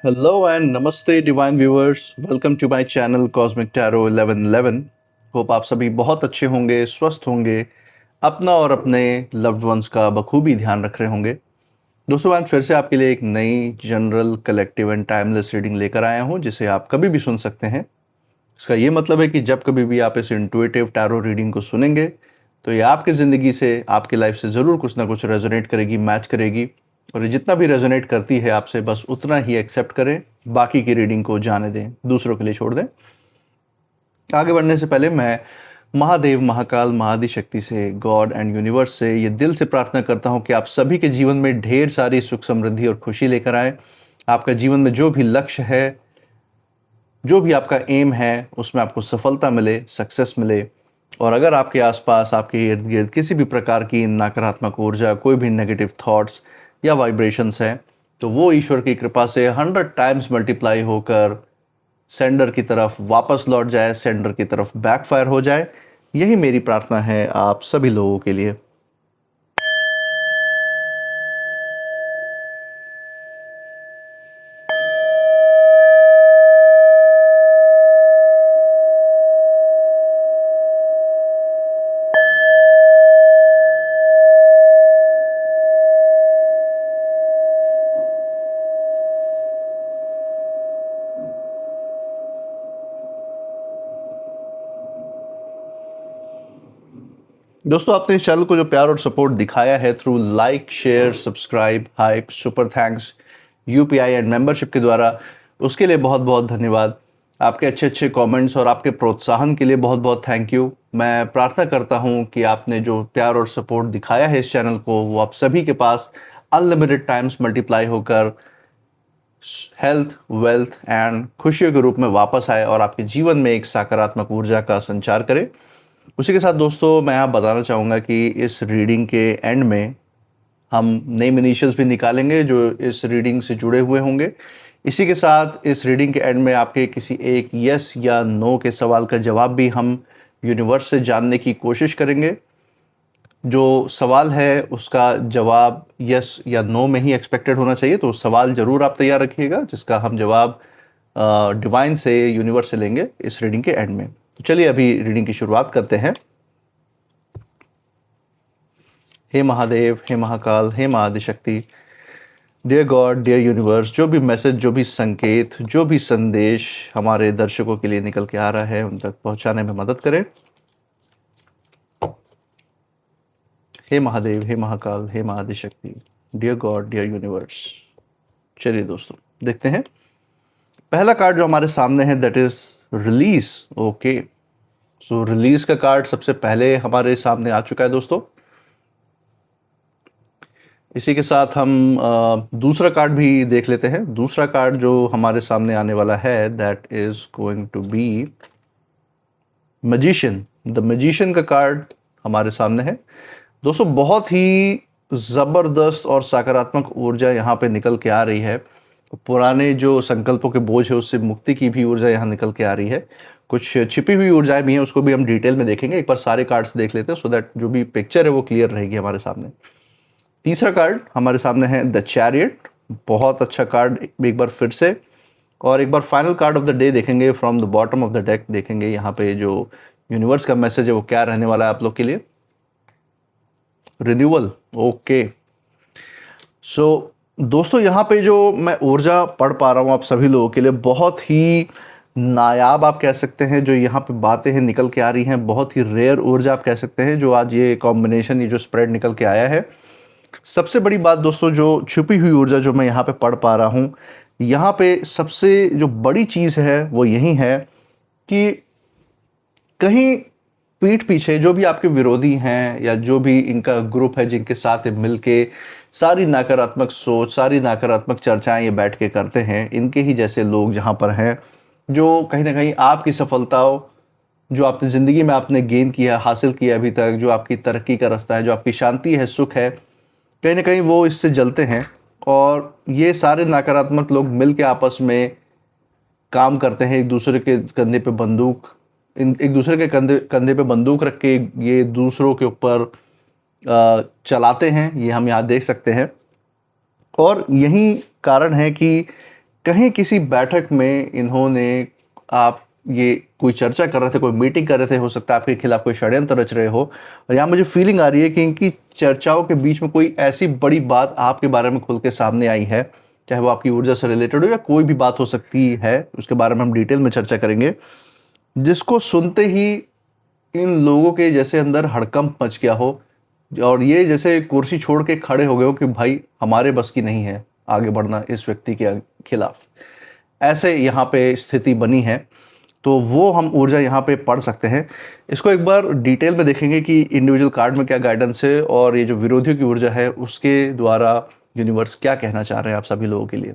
Hello and namaste divine viewers. Welcome to my channel Cosmic Tarot 1111. Hope आप सभी बहुत अच्छे होंगे, स्वस्थ होंगे, अपना और अपने लव्ड वंस का बखूबी ध्यान रख रहे होंगे। दोस्तों आज फिर से आपके लिए एक नई general collective and timeless reading लेकर आया हूं जिसे आप कभी भी सुन सकते हैं। इसका ये मतलब है कि जब कभी भी आप इस इंट्यूटिव टैरो रीडिंग को सुनेंगे तो ये आपकी ज़िंदगी से, आपकी लाइफ से ज़रूर कुछ ना कुछ रेजोनेट करेगी, मैच करेगी। और ये जितना भी रेजोनेट करती है आपसे, बस उतना ही एक्सेप्ट करें, बाकी की रीडिंग को जाने दें, दूसरों के लिए छोड़ दें। आगे बढ़ने से पहले मैं महादेव, महाकाल, महाआदिशक्ति से, गॉड एंड यूनिवर्स से ये दिल से प्रार्थना करता हूँ कि आप सभी के जीवन में ढेर सारी सुख, समृद्धि और खुशी लेकर आए। आपका जीवन में जो भी लक्ष्य है, जो भी आपका एम है, उसमें आपको सफलता मिले, सक्सेस मिले। और अगर आपके आसपास, आपके इर्द गिर्द किसी भी प्रकार की नकारात्मक ऊर्जा, कोई भी नेगेटिव थॉट्स या वाइब्रेशंस हैं, तो वो ईश्वर की कृपा से 100 टाइम्स मल्टीप्लाई होकर सेंडर की तरफ वापस लौट जाए, सेंडर की तरफ बैकफायर हो जाए। यही मेरी प्रार्थना है आप सभी लोगों के लिए। दोस्तों आपने इस चैनल को जो प्यार और सपोर्ट दिखाया है through like, share, subscribe, hype, super thanks, UPI and membership के द्वारा, उसके लिए बहुत बहुत धन्यवाद। आपके अच्छे अच्छे कमेंट्स और आपके प्रोत्साहन के लिए बहुत बहुत थैंक यू। मैं प्रार्थना करता हूं कि आपने जो प्यार और सपोर्ट दिखाया है इस चैनल को, वो आप सभी के पास अनलिमिटेड टाइम्स मल्टीप्लाई होकर हेल्थ, वेल्थ एंड खुशियों के रूप में वापस आए और आपके जीवन में एक सकारात्मक ऊर्जा का संचार करे। उसी के साथ दोस्तों मैं आप बताना चाहूँगा कि इस रीडिंग के एंड में हम नेम इनिशियल्स भी निकालेंगे जो इस रीडिंग से जुड़े हुए होंगे। इसी के साथ इस रीडिंग के एंड में आपके किसी एक यस या नो के सवाल का जवाब भी हम यूनिवर्स से जानने की कोशिश करेंगे। जो सवाल है उसका जवाब यस या नो में ही एक्सपेक्टेड होना चाहिए, तो सवाल ज़रूर आप तैयार रखिएगा जिसका हम जवाब डिवाइन से, यूनिवर्स से लेंगे इस रीडिंग के एंड में। तो चलिए अभी रीडिंग की शुरुआत करते हैं। हे महादेव, हे महाकाल, हे महाआदिशक्ति, डियर गॉड, डियर यूनिवर्स, जो भी मैसेज, जो भी संकेत, जो भी संदेश हमारे दर्शकों के लिए निकल के आ रहा है उन तक पहुंचाने में मदद करें। हे महादेव, हे महाकाल, हे महाआदिशक्ति, डियर गॉड, डियर यूनिवर्स। चलिए दोस्तों देखते हैं। पहला कार्ड जो हमारे सामने है that is release. Okay, so release का कार्ड सबसे पहले हमारे सामने आ चुका है दोस्तों। इसी के साथ हम दूसरा कार्ड भी देख लेते हैं। दूसरा कार्ड जो हमारे सामने आने वाला है that is going to be magician. The magician का कार्ड हमारे सामने है दोस्तों। बहुत ही ज़बरदस्त और सकारात्मक ऊर्जा यहाँ पे निकल के आ रही है। पुराने जो संकल्पों के बोझ है उससे मुक्ति की भी ऊर्जा यहाँ निकल के आ रही है। कुछ छिपी हुई ऊर्जाएं भी हैं, उसको भी हम डिटेल में देखेंगे। एक बार सारे कार्ड्स देख लेते हैं सो दैट जो भी पिक्चर है वो क्लियर रहेगी हमारे सामने। तीसरा कार्ड हमारे सामने है द चैरियट। बहुत अच्छा कार्ड एक बार फिर से। और एक बार final card of the day देखेंगे, from the bottom of the deck देखेंगे यहाँ पे जो यूनिवर्स का मैसेज है वो क्या रहने वाला है आप लोग के लिए। रिन्यूअल। ओके, सो दोस्तों यहाँ पे जो मैं ऊर्जा पढ़ पा रहा हूँ आप सभी लोगों के लिए, बहुत ही नायाब आप कह सकते हैं जो यहाँ पे बातें हैं निकल के आ रही हैं। बहुत ही रेयर ऊर्जा आप कह सकते हैं जो आज ये कॉम्बिनेशन, ये जो स्प्रेड निकल के आया है। सबसे बड़ी बात दोस्तों, जो छुपी हुई ऊर्जा जो मैं यहाँ पे पढ़ पा रहा हूँ, यहाँ पे सबसे जो बड़ी चीज़ है वो यही है कि कहीं पीठ पीछे जो भी आपके विरोधी हैं या जो भी इनका ग्रुप है जिनके साथ मिल के सारी नकारात्मक सोच, सारी नकारात्मक चर्चाएं ये बैठ के करते हैं, इनके ही जैसे लोग जहाँ पर हैं जो कहीं ना कहीं आपकी सफलताओं, जो आपने ज़िंदगी में आपने गेन किया, हासिल किया अभी तक, जो आपकी तरक्की का रास्ता है, जो आपकी शांति है, सुख है, कहीं ना कहीं वो इससे जलते हैं। और ये सारे नकारात्मक लोग मिल के आपस में काम करते हैं, एक दूसरे के कंधे पे बंदूक, एक दूसरे के कंधे कंधे पे बंदूक रख के ये दूसरों के ऊपर चलाते हैं। ये हम यहाँ देख सकते हैं। और यही कारण है कि कहीं किसी बैठक में इन्होंने, आप ये कोई चर्चा कर रहे थे, कोई मीटिंग कर रहे थे, हो सकता है आपके खिलाफ कोई षड्यंत्र रच रहे हो, और यहाँ मुझे फीलिंग आ रही है कि इनकी चर्चाओं के बीच में कोई ऐसी बड़ी बात आपके बारे में खुल के सामने आई है, चाहे वो आपकी ऊर्जा से रिलेटेड हो या कोई भी बात हो सकती है, उसके बारे में हम डिटेल में चर्चा करेंगे, जिसको सुनते ही इन लोगों के जैसे अंदर हड़कंप मच गया हो और ये जैसे कुर्सी छोड़ के खड़े हो गए हो कि भाई हमारे बस की नहीं है आगे बढ़ना इस व्यक्ति के खिलाफ। ऐसे यहाँ पे स्थिति बनी है, तो वो हम ऊर्जा यहाँ पे पढ़ सकते हैं। इसको एक बार डिटेल में देखेंगे कि इंडिविजुअल कार्ड में क्या गाइडेंस है और ये जो विरोधियों की ऊर्जा है उसके द्वारा यूनिवर्स क्या कहना चाह रहे हैं आप सभी लोगों के लिए।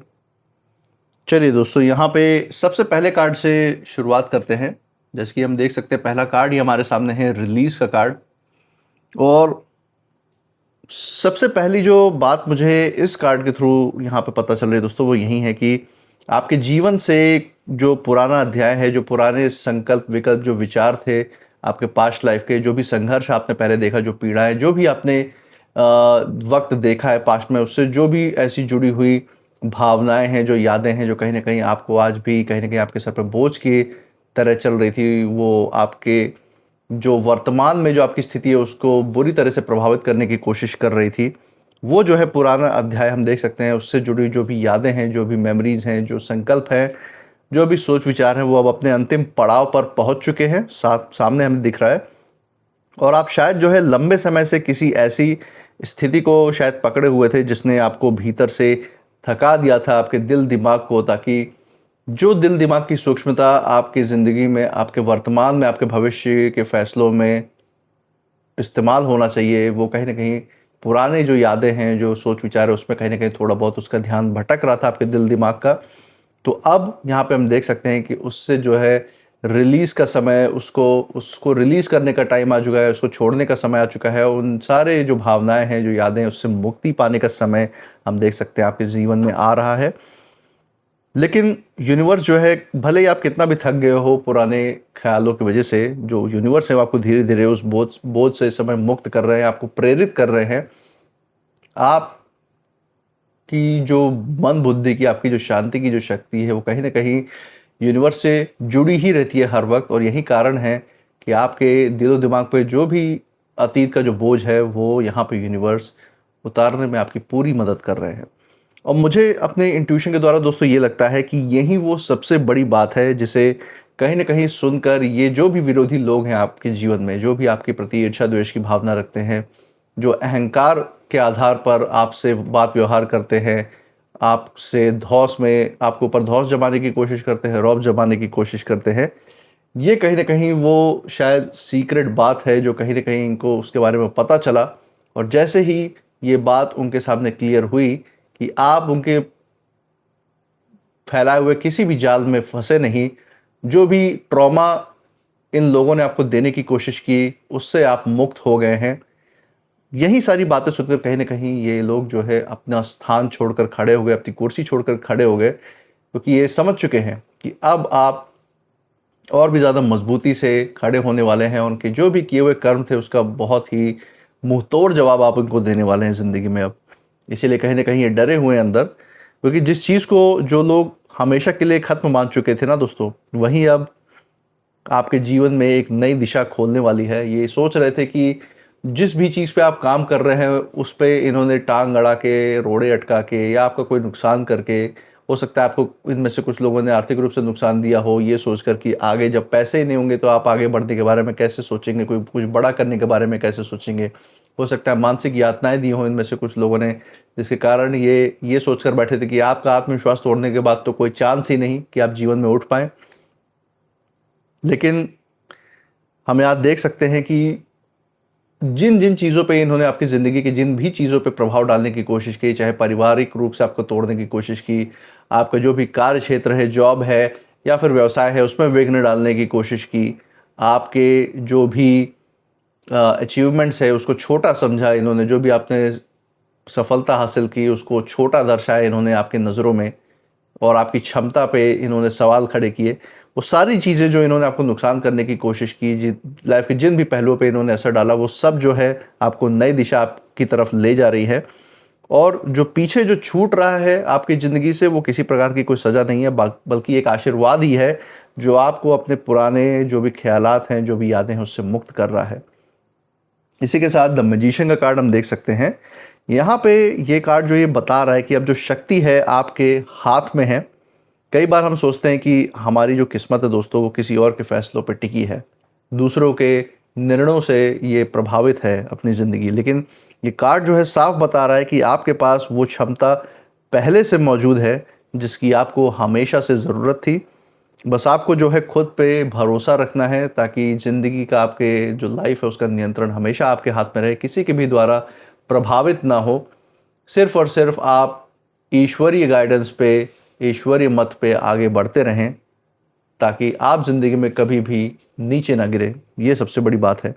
चलिए दोस्तों, यहाँ पे सबसे पहले कार्ड से शुरुआत करते हैं। जैसे कि हम देख सकते हैं पहला कार्ड ही हमारे सामने है, रिलीज का कार्ड। और सबसे पहली जो बात मुझे इस कार्ड के थ्रू यहाँ पे पता चल रही है दोस्तों, वो यही है कि आपके जीवन से जो पुराना अध्याय है, जो पुराने संकल्प विकल्प, जो विचार थे आपके पास्ट लाइफ के, जो भी संघर्ष आपने पहले देखा, जो पीड़ाएं, जो भी आपने वक्त देखा है पास्ट में, उससे जो भी ऐसी जुड़ी हुई भावनाएं हैं, जो यादें हैं, जो कहीं ना कहीं आपको आज भी कहीं ना कहीं आपके सर पर बोझ की तरह चल रही थी, वो आपके जो वर्तमान में जो आपकी स्थिति है उसको बुरी तरह से प्रभावित करने की कोशिश कर रही थी, वो जो है पुराना अध्याय हम देख सकते हैं। उससे जुड़ी जो भी यादें हैं, जो भी मेमोरीज हैं, जो संकल्प हैं, जो भी सोच विचार हैं, वो अब अपने अंतिम पड़ाव पर पहुंच चुके हैं, सामने हमें दिख रहा है। और आप शायद जो है लंबे समय से किसी ऐसी स्थिति को शायद पकड़े हुए थे जिसने आपको भीतर से थका दिया था, आपके दिल दिमाग को, ताकि जो दिल दिमाग की सूक्ष्मता आपकी ज़िंदगी में, आपके वर्तमान में, आपके भविष्य के फैसलों में इस्तेमाल होना चाहिए, वो कहीं ना कहीं पुराने जो यादें हैं, जो सोच विचार है, उसमें कहीं ना कहीं थोड़ा बहुत उसका ध्यान भटक रहा था आपके दिल दिमाग का। तो अब यहाँ पे हम देख सकते हैं कि उससे जो है रिलीज़ का समय, उसको उसको रिलीज़ करने का टाइम आ चुका है, उसको छोड़ने का समय आ चुका है। उन सारे जो भावनाएं हैं, जो यादें हैं, उससे मुक्ति पाने का समय हम देख सकते हैं आपके जीवन में आ रहा है। लेकिन यूनिवर्स जो है, भले ही आप कितना भी थक गए हो पुराने ख्यालों की वजह से, जो यूनिवर्स है वो आपको धीरे धीरे उस बोझ से इस समय मुक्त कर रहे हैं, आपको प्रेरित कर रहे हैं। आपकी जो मन बुद्धि की, आपकी जो शांति की जो शक्ति है, वो कहीं ना कहीं यूनिवर्स से जुड़ी ही रहती है हर वक्त। और यही कारण है कि आपके दिलो दिमाग पे जो भी अतीत का जो बोझ है, वो यहाँ पे यूनिवर्स उतारने में आपकी पूरी मदद कर रहे हैं। और मुझे अपने इंट्यूशन के द्वारा दोस्तों ये लगता है कि यही वो सबसे बड़ी बात है जिसे कहीं ना कहीं सुनकर ये जो भी विरोधी लोग हैं आपके जीवन में, जो भी आपके प्रति ईर्ष्या द्वेष की भावना रखते हैं, जो अहंकार के आधार पर आपसे बात व्यवहार करते हैं, आपसे धौंस में, आपके ऊपर धौंस जमाने की कोशिश करते हैं, रौब जमाने की कोशिश करते हैं, ये कहीं ना कहीं वो शायद सीक्रेट बात है जो कहीं ना कहीं इनको उसके बारे में पता चला। और जैसे ही ये बात उनके सामने क्लियर हुई कि आप उनके फैलाए हुए किसी भी जाल में फंसे नहीं, जो भी ट्रॉमा इन लोगों ने आपको देने की कोशिश की उससे आप मुक्त हो गए हैं, यही सारी बातें सुनकर कहीं ना कहीं ये लोग जो है अपना स्थान छोड़कर खड़े हो गए, अपनी कुर्सी छोड़कर खड़े हो गए, क्योंकि ये समझ चुके हैं कि अब आप और भी ज़्यादा मजबूती से खड़े होने वाले हैं। उनके जो भी किए हुए कर्म थे उसका बहुत ही मुंहतोड़ जवाब आप उनको देने वाले हैं ज़िंदगी में अब। इसीलिए कहीं ना कहीं ये डरे हुए हैं अंदर, क्योंकि जिस चीज़ को जो लोग हमेशा के लिए ख़त्म मान चुके थे ना दोस्तों, वही अब आपके जीवन में एक नई दिशा खोलने वाली है। ये सोच रहे थे कि जिस भी चीज़ पे आप काम कर रहे हैं उस पे इन्होंने टांग अड़ा के, रोड़े अटका के, या आपका कोई नुकसान करके, हो सकता है आपको इनमें से कुछ लोगों ने आर्थिक रूप से नुकसान दिया हो, ये सोचकर कि आगे जब पैसे ही नहीं होंगे तो आप आगे बढ़ने के बारे में कैसे सोचेंगे, कोई कुछ बड़ा करने के बारे में कैसे सोचेंगे। हो सकता है मानसिक यातनाएं दी हों इनमें से कुछ लोगों ने, जिसके कारण ये सोचकर बैठे थे कि आपका आत्मविश्वास तोड़ने के बाद तो कोई चांस ही नहीं कि आप जीवन में उठ पाएँ। लेकिन हम आज देख सकते हैं कि जिन जिन चीज़ों पे इन्होंने आपकी ज़िंदगी की जिन भी चीज़ों पे प्रभाव डालने की कोशिश की, चाहे पारिवारिक रूप से आपको तोड़ने की कोशिश की, आपका जो भी कार्य क्षेत्र है, जॉब है या फिर व्यवसाय है, उसमें विघ्न डालने की कोशिश की, आपके जो भी अचीवमेंट्स है उसको छोटा समझा इन्होंने, जो भी आपने सफलता हासिल की उसको छोटा दर्शाया इन्होंने आपकी नज़रों में, और आपकी क्षमता पे इन्होंने सवाल खड़े किए। वो सारी चीज़ें जो इन्होंने आपको नुकसान करने की कोशिश की, लाइफ के जिन भी पहलुओं पे इन्होंने असर डाला, वो सब जो है आपको नई दिशा आपकी तरफ ले जा रही है। और जो पीछे जो छूट रहा है आपकी ज़िंदगी से, वो किसी प्रकार की कोई सज़ा नहीं है, बल्कि एक आशीर्वाद ही है जो आपको अपने पुराने जो भी ख्यालात हैं, जो भी यादें हैं, उससे मुक्त कर रहा है। इसी के साथ द मैजिशियन का कार्ड हम देख सकते हैं। यहाँ पे ये कार्ड जो ये बता रहा है कि अब जो शक्ति है आपके हाथ में है। कई बार हम सोचते हैं कि हमारी जो किस्मत है दोस्तों, वो किसी और के फैसलों पर टिकी है, दूसरों के निर्णयों से ये प्रभावित है अपनी ज़िंदगी। लेकिन ये कार्ड जो है साफ बता रहा है कि आपके पास वो क्षमता पहले से मौजूद है जिसकी आपको हमेशा से ज़रूरत थी। बस आपको जो है खुद पे भरोसा रखना है, ताकि ज़िंदगी का आपके जो लाइफ है उसका नियंत्रण हमेशा आपके हाथ में रहे, किसी के भी द्वारा प्रभावित ना हो। सिर्फ और सिर्फ आप ईश्वरीय गाइडेंस पे, ईश्वरीय मत पे आगे बढ़ते रहें, ताकि आप ज़िंदगी में कभी भी नीचे ना गिरे। ये सबसे बड़ी बात है।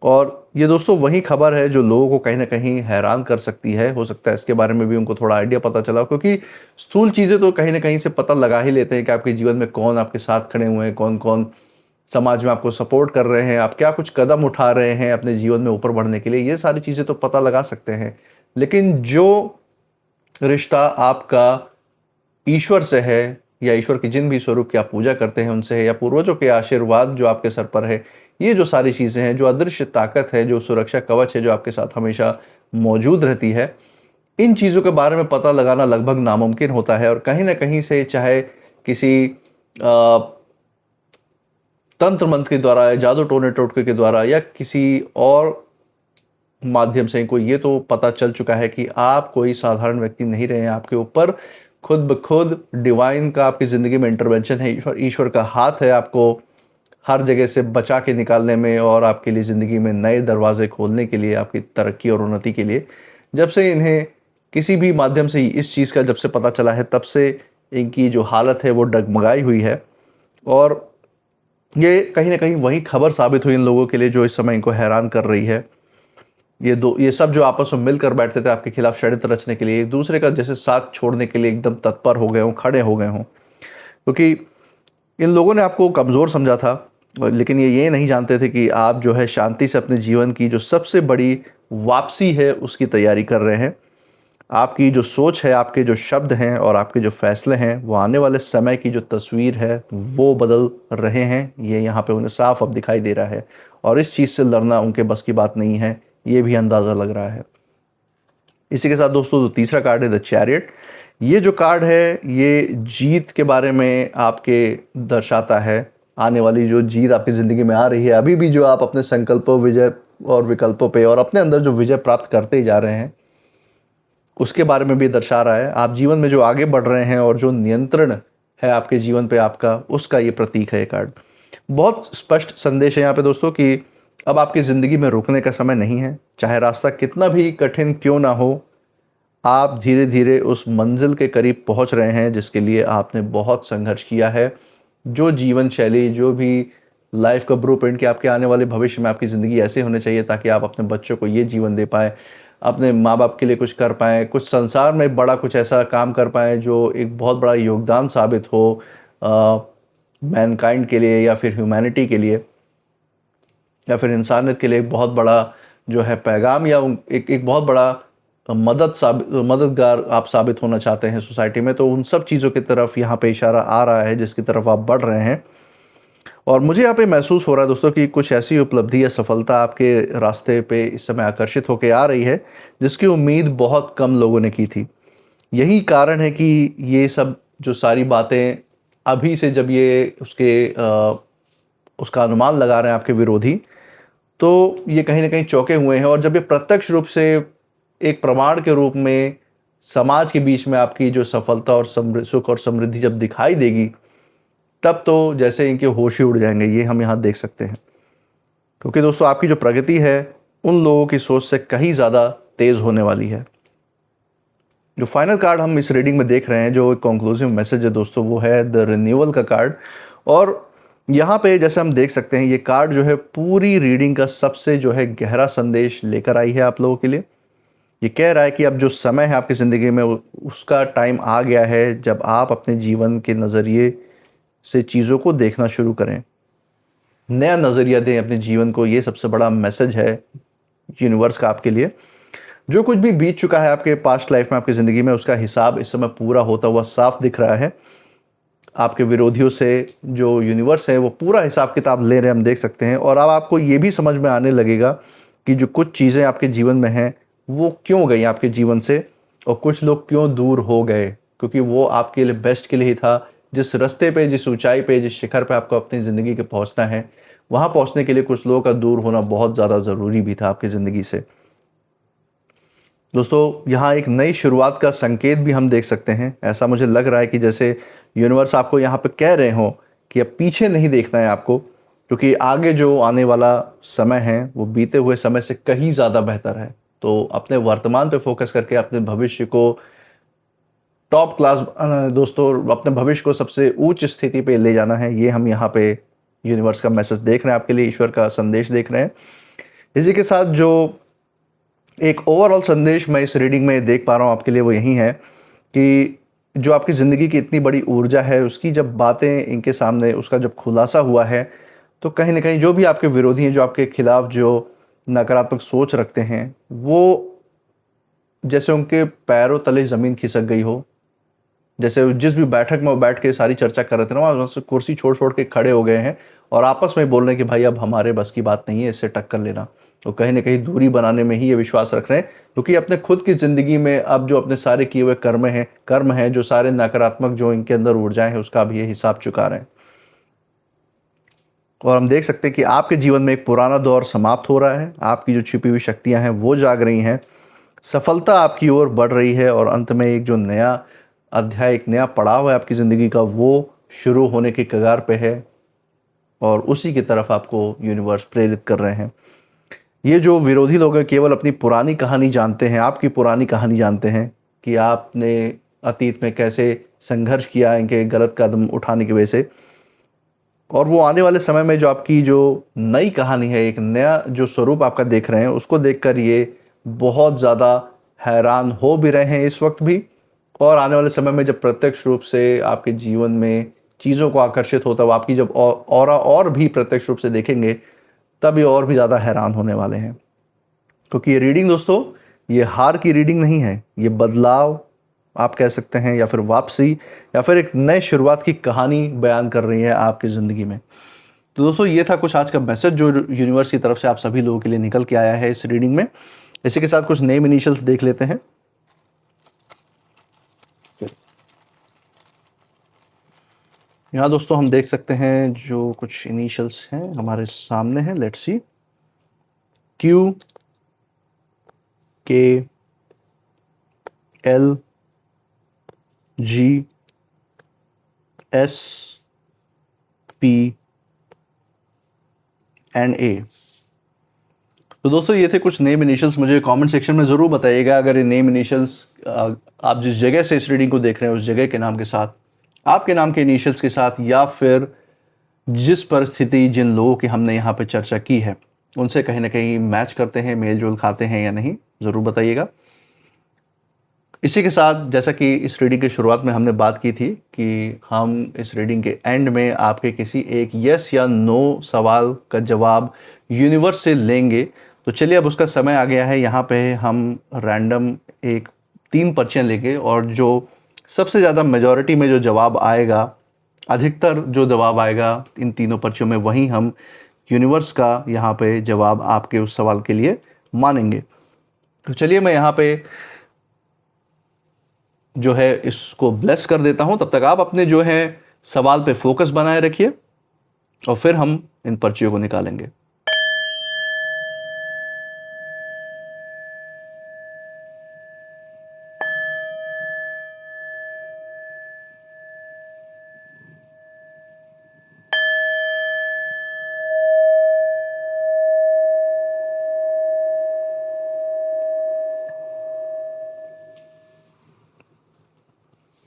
और ये दोस्तों वही खबर है जो लोगों को कहीं न कहीं हैरान कर सकती है। हो सकता है इसके बारे में भी उनको थोड़ा आइडिया पता चला हो, क्योंकि स्थूल चीज़ें तो कहीं न कहीं से पता लगा ही लेते हैं कि आपके जीवन में कौन आपके साथ खड़े हुए हैं, कौन-कौन समाज में आपको सपोर्ट कर रहे हैं, आप क्या कुछ कदम उठा रहे हैं अपने जीवन में ऊपर बढ़ने के लिए, ये सारी चीज़ें तो पता लगा सकते हैं। लेकिन जो रिश्ता आपका ईश्वर से है, या ईश्वर के जिन भी स्वरूप की आप पूजा करते हैं उनसे है, या पूर्वजों के आशीर्वाद जो आपके सर पर है, ये जो सारी चीज़ें हैं, जो अदृश्य ताकत है, जो सुरक्षा कवच है, जो आपके साथ हमेशा मौजूद रहती है, इन चीज़ों के बारे में पता लगाना लगभग नामुमकिन होता है। और कहीं न कहीं से, चाहे किसी तंत्र मंत्र के द्वारा, या जादू टोने टोटके के द्वारा, या किसी और माध्यम से, कोई ये तो पता चल चुका है कि आप कोई साधारण व्यक्ति नहीं रहे हैं। आपके ऊपर खुद ब खुद डिवाइन का आपकी ज़िंदगी में इंटरवेंशन है। ईश्वर का हाथ है आपको हर जगह से बचा के निकालने में, और आपके लिए ज़िंदगी में नए दरवाजे खोलने के लिए, आपकी तरक्की और उन्नति के लिए। जब से इन्हें किसी भी माध्यम से इस चीज़ का जब से पता चला है, तब से इनकी जो हालत है वो डगमगाई हुई है। और ये कहीं न कहीं वही खबर साबित हुई इन लोगों के लिए जो इस समय इनको हैरान कर रही है। ये सब जो आपस में मिलकर बैठते थे आपके खिलाफ षड्यंत्र रचने के लिए, एक दूसरे का जैसे साथ छोड़ने के लिए एकदम तत्पर हो गए हों, खड़े हो गए हों। क्योंकि इन लोगों ने आपको कमज़ोर समझा था, लेकिन ये नहीं जानते थे कि आप जो है शांति से अपने जीवन की जो सबसे बड़ी वापसी है उसकी तैयारी कर रहे हैं। आपकी जो सोच है, आपके जो शब्द हैं और आपके जो फैसले हैं, वो आने वाले समय की जो तस्वीर है वो बदल रहे हैं। ये यहाँ पे उन्हें साफ अब दिखाई दे रहा है, और इस चीज़ से लड़ना उनके बस की बात नहीं है, ये भी अंदाज़ा लग रहा है। इसी के साथ दोस्तों जो तीसरा कार्ड है द चैरियट। ये जो कार्ड है ये जीत के बारे में आपके दर्शाता है। आने वाली जो जीत आपकी ज़िंदगी में आ रही है, अभी भी जो आप अपने संकल्पों, विजय और विकल्पों पे, और अपने अंदर जो विजय प्राप्त करते ही जा रहे हैं, उसके बारे में भी दर्शा रहा है। आप जीवन में जो आगे बढ़ रहे हैं और जो नियंत्रण है आपके जीवन पे आपका, उसका ये प्रतीक है ये कार्ड। बहुत स्पष्ट संदेश है यहाँ पे दोस्तों कि अब आपकी ज़िंदगी में रुकने का समय नहीं है। चाहे रास्ता कितना भी कठिन क्यों ना हो, आप धीरे धीरे उस मंजिल के करीब पहुँच रहे हैं जिसके लिए आपने बहुत संघर्ष किया है। जो जीवन शैली, जो भी लाइफ का ब्लूप्रिंट कि आपके आने वाले भविष्य में आपकी ज़िंदगी ऐसे होनी चाहिए ताकि आप अपने बच्चों को ये जीवन दे पाएँ, अपने माँ बाप के लिए कुछ कर पाएँ, कुछ संसार में बड़ा कुछ ऐसा काम कर पाएँ जो एक बहुत बड़ा योगदान साबित हो मैनकाइंड के लिए, या फिर ह्यूमैनिटी के लिए, या फिर इंसानियत के लिए एक बहुत बड़ा जो है पैगाम, या एक बहुत बड़ा मददगार आप साबित होना चाहते हैं सोसाइटी में। तो उन सब चीज़ों की तरफ यहाँ पे इशारा आ रहा है जिसकी तरफ आप बढ़ रहे हैं। और मुझे यहाँ पे महसूस हो रहा है दोस्तों कि कुछ ऐसी उपलब्धि या सफलता आपके रास्ते पे इस समय आकर्षित होकर आ रही है जिसकी उम्मीद बहुत कम लोगों ने की थी। यही कारण है कि ये सब जो सारी बातें अभी से, जब ये उसका अनुमान लगा रहे हैं आपके विरोधी, तो ये कहीं ना कहीं चौंके हुए हैं। और जब ये प्रत्यक्ष रूप से एक प्रमाण के रूप में समाज के बीच में आपकी जो सफलता और सुख और समृद्धि जब दिखाई देगी, तब तो जैसे इनके होश ही उड़ जाएंगे। ये हम यहाँ देख सकते हैं, क्योंकि दोस्तों आपकी जो प्रगति है उन लोगों की सोच से कहीं ज़्यादा तेज़ होने वाली है। जो फाइनल कार्ड हम इस रीडिंग में देख रहे हैं, जो एक कंक्लूसिव मैसेज है दोस्तों, वो है द रिन्यूअल का कार्ड। और यहाँ पे जैसे हम देख सकते हैं, ये कार्ड जो है पूरी रीडिंग का सबसे जो है गहरा संदेश लेकर आई है आप लोगों के लिए। ये कह रहा है कि अब जो समय है आपकी ज़िंदगी में, उसका टाइम आ गया है जब आप अपने जीवन के नज़रिए से चीज़ों को देखना शुरू करें, नया नज़रिया दें अपने जीवन को। ये सबसे बड़ा मैसेज है यूनिवर्स का आपके लिए। जो कुछ भी बीत चुका है आपके पास्ट लाइफ में, आपकी ज़िंदगी में, उसका हिसाब इस समय पूरा होता हुआ साफ दिख रहा है। आपके विरोधियों से जो यूनिवर्स है वो पूरा हिसाब किताब ले रहे हैं, हम देख सकते हैं। और अब आपको ये भी समझ में आने लगेगा कि जो कुछ चीज़ें आपके जीवन में हैं वो क्यों गई आपके जीवन से, और कुछ लोग क्यों दूर हो गए, क्योंकि वो आपके लिए बेस्ट के लिए ही था। जिस रास्ते पे, जिस ऊंचाई पे, जिस शिखर पे आपको अपनी ज़िंदगी के पहुंचना है, वहाँ पहुंचने के लिए कुछ लोगों का दूर होना बहुत ज़्यादा ज़रूरी भी था आपकी ज़िंदगी से। दोस्तों, यहाँ एक नई शुरुआत का संकेत भी हम देख सकते हैं। ऐसा मुझे लग रहा है कि जैसे यूनिवर्स आपको यहाँ पे कह रहे हो कि अब पीछे नहीं देखना है आपको, क्योंकि आगे जो आने वाला समय है वो बीते हुए समय से कहीं ज़्यादा बेहतर है। तो अपने वर्तमान पे फोकस करके अपने भविष्य को टॉप क्लास, दोस्तों, अपने भविष्य को सबसे उच्च स्थिति पे ले जाना है। ये हम यहाँ पे यूनिवर्स का मैसेज देख रहे हैं आपके लिए, ईश्वर का संदेश देख रहे हैं। इसी के साथ जो एक ओवरऑल संदेश मैं इस रीडिंग में देख पा रहा हूँ आपके लिए, वो यही है कि जो आपकी ज़िंदगी की इतनी बड़ी ऊर्जा है, उसकी जब बातें इनके सामने, उसका जब खुलासा हुआ है, तो कहीं ना कहीं जो भी आपके विरोधी हैं, जो आपके खिलाफ जो नकारात्मक सोच रखते हैं, वो जैसे उनके पैरों तले ज़मीन खिसक गई हो। जैसे जिस भी बैठक में वो बैठ के सारी चर्चा कर रहे थे ना, वहाँ से कुर्सी छोड़ छोड़ के खड़े हो गए हैं और आपस में बोल रहे हैं कि भाई अब हमारे बस की बात नहीं है, इससे टक्कर लेना। तो कहीं ना कहीं दूरी बनाने में ही ये विश्वास रख रहे हैं, क्योंकि अपने खुद की ज़िंदगी में अब जो अपने सारे किए हुए कर्म हैं, जो सारे नकारात्मक जो इनके अंदर ऊर्जाएं हैं, उसका भी ये हिसाब चुका रहे हैं। और हम देख सकते हैं कि आपके जीवन में एक पुराना दौर समाप्त हो रहा है। आपकी जो छिपी हुई शक्तियां हैं वो जाग रही हैं। सफलता आपकी ओर बढ़ रही है और अंत में एक जो नया अध्याय, एक नया पड़ाव है आपकी ज़िंदगी का, वो शुरू होने की कगार पे है। और उसी की तरफ आपको यूनिवर्स प्रेरित कर रहे हैं। ये जो विरोधी लोग हैं, केवल अपनी पुरानी कहानी जानते हैं, आपकी पुरानी कहानी जानते हैं कि आपने अतीत में कैसे संघर्ष किया इनके गलत कदम उठाने की वजह से। और वो आने वाले समय में जो आपकी जो नई कहानी है, एक नया जो स्वरूप आपका देख रहे हैं, उसको देखकर ये बहुत ज़्यादा हैरान हो भी रहे हैं इस वक्त भी। और आने वाले समय में जब प्रत्यक्ष रूप से आपके जीवन में चीज़ों को आकर्षित होता हुआ आपकी जब ऑरा और भी प्रत्यक्ष रूप से देखेंगे, तब ये और भी ज़्यादा हैरान होने वाले हैं। क्योंकि ये रीडिंग दोस्तों, ये हार की रीडिंग नहीं है, ये बदलाव आप कह सकते हैं, या फिर वापसी, या फिर एक नए शुरुआत की कहानी बयान कर रही है आपकी ज़िंदगी में। तो दोस्तों, ये था कुछ आज का मैसेज जो यूनिवर्स की तरफ से आप सभी लोगों के लिए निकल के आया है इस रीडिंग में। इसी के साथ कुछ नेम इनिशियल्स देख लेते हैं। यहाँ दोस्तों हम देख सकते हैं जो कुछ इनिशियल्स हैं हमारे सामने हैं। Let's see. Q, K, L, G, S, P and A. तो दोस्तों, ये थे कुछ नेम इनिशियल्स। मुझे कमेंट सेक्शन में ज़रूर बताइएगा अगर ये नेम इनिशियल्स आप जिस जगह से इस रीडिंग को देख रहे हैं, उस जगह के नाम के साथ, आपके नाम के इनिशियल्स के साथ, या फिर जिस परिस्थिति, जिन लोगों की हमने यहाँ पे चर्चा की है, उनसे कहीं ना कहीं मैच करते हैं, मेल जोल खाते हैं या नहीं, ज़रूर बताइएगा। इसी के साथ, जैसा कि इस रीडिंग की शुरुआत में हमने बात की थी कि हम इस रीडिंग के एंड में आपके किसी एक यस या नो सवाल का जवाब यूनिवर्स से लेंगे। तो चलिए, अब उसका समय आ गया है। यहाँ पे हम रैंडम एक 3 पर्चियाँ लेंगे, और जो सबसे ज़्यादा मेजॉरिटी में जो जवाब आएगा, अधिकतर जो जवाब आएगा इन तीनों पर्चियों में, वहीं हम यूनिवर्स का यहाँ पे जवाब आपके उस सवाल के लिए मानेंगे। तो चलिए, मैं यहाँ पे जो है इसको ब्लेस कर देता हूं। तब तक आप अपने जो है सवाल पे फोकस बनाए रखिए, और फिर हम इन पर्चियों को निकालेंगे।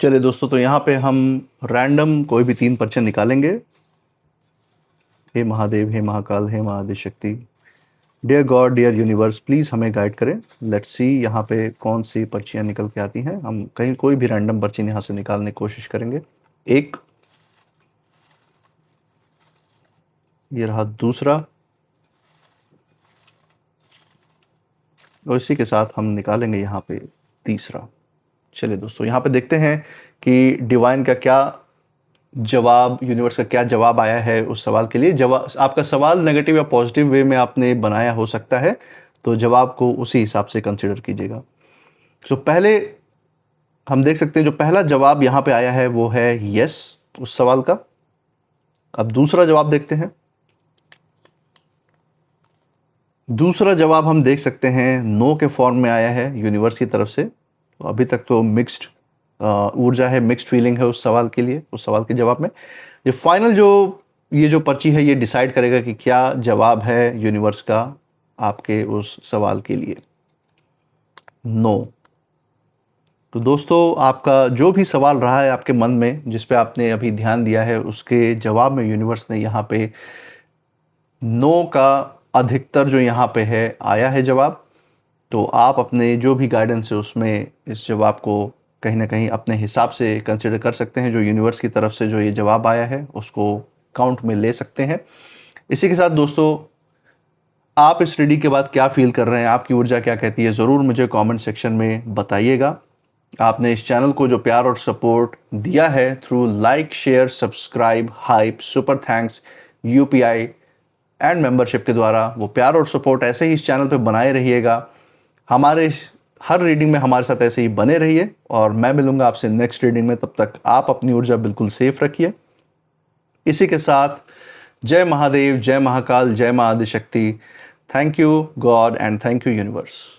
चलिए दोस्तों, तो यहाँ पे हम रैंडम कोई भी 3 पर्चे निकालेंगे। हे महादेव, हे महाकाल, हे Mahaadi Shakti, dear God, dear universe, please हमें गाइड करें। लेट्स सी यहाँ पे कौन सी पर्चियाँ निकल के आती हैं। हम कहीं कोई भी रैंडम पर्ची यहाँ से निकालने की कोशिश करेंगे। एक, ये रहा दूसरा, और इसी के साथ हम निकालेंगे यहाँ पे तीसरा। चलिए दोस्तों, यहाँ पे देखते हैं कि डिवाइन का क्या जवाब, यूनिवर्स का क्या जवाब आया है उस सवाल के लिए। जवाब, आपका सवाल नेगेटिव या पॉजिटिव वे में आपने बनाया हो सकता है, तो जवाब को उसी हिसाब से कंसिडर कीजिएगा। तो पहले हम देख सकते हैं जो पहला जवाब यहाँ पे आया है वो है यस उस सवाल का। अब दूसरा जवाब देखते हैं। दूसरा जवाब हम देख सकते हैं नो के फॉर्म में आया है यूनिवर्स की तरफ से। तो अभी तक तो मिक्स्ड ऊर्जा है, मिक्स्ड फीलिंग है उस सवाल के लिए, उस सवाल के जवाब में। ये फाइनल जो ये जो पर्ची है ये डिसाइड करेगा कि क्या जवाब है यूनिवर्स का आपके उस सवाल के लिए। नो। तो दोस्तों, आपका जो भी सवाल रहा है आपके मन में, जिस पे आपने अभी ध्यान दिया है, उसके जवाब में यूनिवर्स ने यहाँ पे नो का अधिकतर जो यहाँ पे है आया है जवाब। तो आप अपने जो भी गाइडेंस है उसमें इस जवाब को कहीं ना कहीं अपने हिसाब से कंसिडर कर सकते हैं। जो यूनिवर्स की तरफ से जो ये जवाब आया है उसको काउंट में ले सकते हैं। इसी के साथ दोस्तों, आप इस रीडिंग के बाद क्या फील कर रहे हैं, आपकी ऊर्जा क्या कहती है, ज़रूर मुझे कमेंट सेक्शन में बताइएगा। आपने इस चैनल को जो प्यार और सपोर्ट दिया है through like, share, subscribe, hype, super thanks, UPI and membership के द्वारा, वो प्यार और सपोर्ट ऐसे ही इस चैनल पे बनाए रहिएगा। हमारे हर रीडिंग में हमारे साथ ऐसे ही बने रहिए, और मैं मिलूंगा आपसे नेक्स्ट रीडिंग में। तब तक आप अपनी ऊर्जा बिल्कुल सेफ रखिए। इसी के साथ जय महादेव, जय महाकाल, जय मां Adishakti. Thank you God and thank you universe.